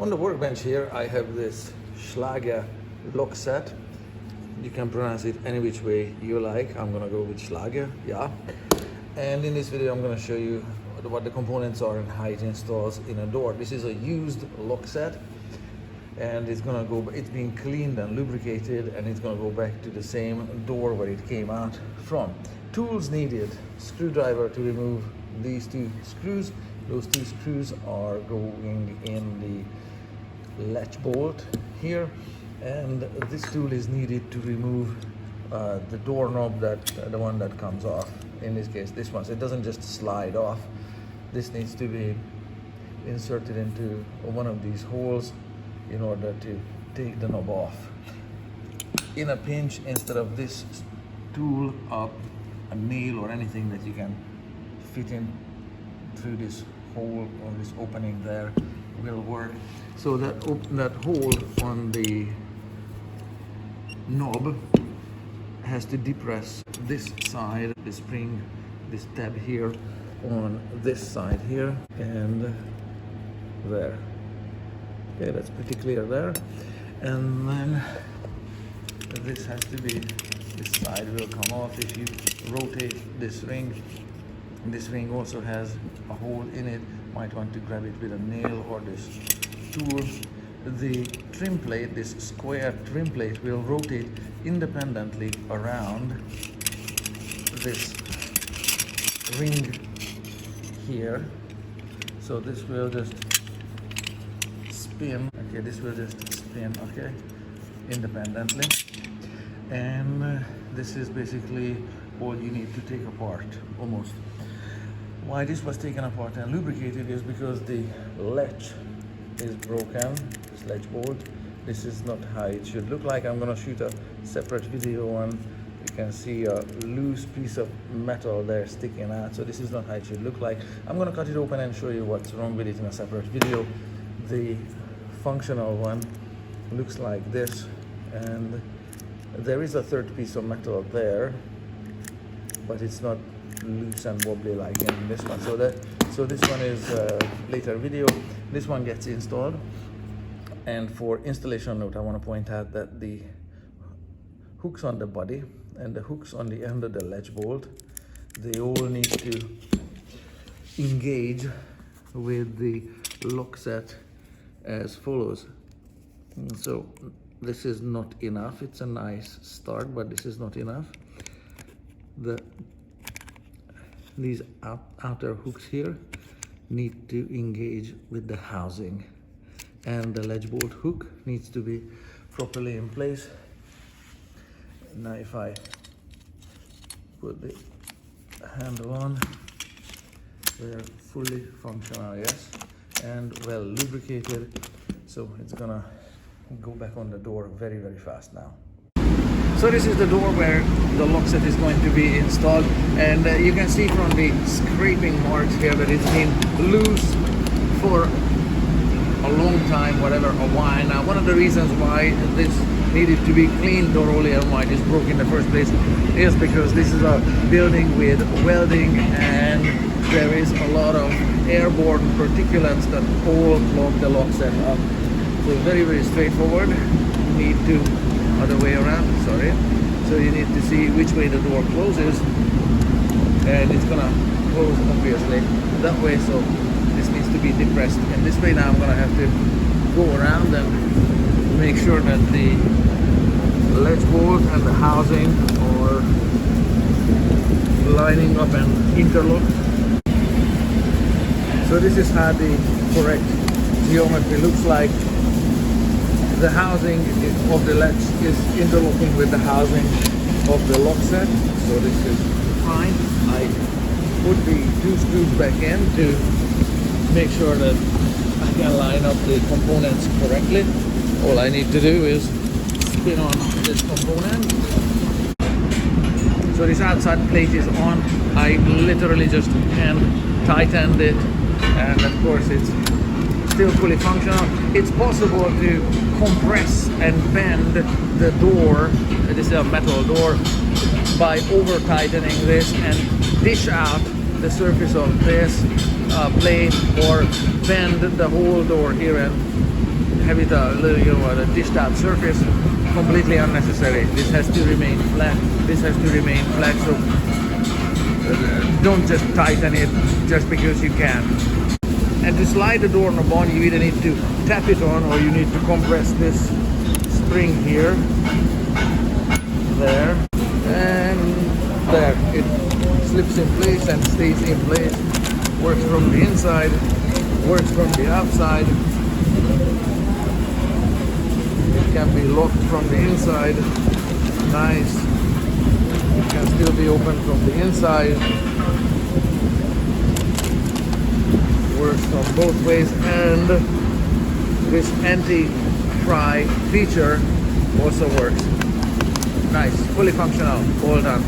On the workbench here, I have this Schlage lock set. You can pronounce it any which way you like. I'm gonna go with Schlage, yeah. And in this video, I'm gonna show you what the components are and how it installs in a door. This is a used lock set, and it's being cleaned and lubricated, and it's gonna go back to the same door where it came out from. Tools needed: screwdriver to remove these two screws. Those two screws are going in the latch bolt here, and this tool is needed to remove the doorknob, the one that comes off. In this case, this one. So it doesn't just slide off. This needs to be inserted into one of these holes in order to take the knob off. In a pinch, instead of this tool, a nail or anything that you can fit in through this hole or this opening there will work. So that hole on the knob has to depress this side, the spring, this tab here on this side here and there. Okay, that's pretty clear there. And then this has to be, this side will come off if you rotate this ring. This ring also has a hole in it. Might want to grab it with a nail or this tool. The trim plate, this square trim plate, will rotate independently around this ring here. So this will just spin. Okay, this will just spin, okay, independently. And this is basically all you need to take apart, almost. Why this was taken apart and lubricated is because the latch is broken, this latch bolt. This is not how it should look like. I'm gonna shoot a separate video on. You can see a loose piece of metal there sticking out. So this is not how it should look like. I'm gonna cut it open and show you what's wrong with it in a separate video. The functional one looks like this, and there is a third piece of metal there, but it's not loose and wobbly like in this one. So this one is later video. This one gets installed. And for installation note, I want to point out that the hooks on the body and the hooks on the end of the latch bolt, they all need to engage with the lock set as follows. So this is not enough. It's a nice start, but this is not enough. These outer hooks here need to engage with the housing, and the latch bolt hook needs to be properly in place. Now if I put the handle on, they're fully functional, yes, and well lubricated, so it's gonna go back on the door very, very fast now. So this is the door where the lock set is going to be installed, and you can see from the scraping marks here that it's been loose for a long time, whatever, a while now. One of the reasons why this needed to be cleaned thoroughly and why this broke in the first place is because this is a building with welding, and there is a lot of airborne particulates that all clog the lock set up. So very, very straightforward. You need to, other way around, sorry. So you need to see which way the door closes, and it's gonna close obviously that way, so this needs to be depressed. And this way now I'm gonna have to go around and make sure that the latch bolt and the housing are lining up and interlocked. So this is how the correct geometry looks like. The housing of the latch is interlocking with the housing of the lock set, so this is fine. I put the two screws back in to make sure that I can line up the components correctly. All I need to do is spin on this component. So this outside plate is on. I literally just hand tightened it, and of course it's still fully functional. It's possible to compress and bend the door, this is a metal door, by over tightening this and dish out the surface of this plate, or bend the whole door here and have it a little, you know, a dished out surface. Completely unnecessary. This has to remain flat. This has to remain flat. So don't just tighten it just because you can. And to slide the doorknob on, you either need to tap it on or you need to compress this spring here, there, and there. It slips in place and stays in place. Works from the inside, works from the outside. It can be locked from the inside. Nice. It can still be opened from the inside. Works from both ways, and this anti-pry feature also works. Nice, fully functional, all done.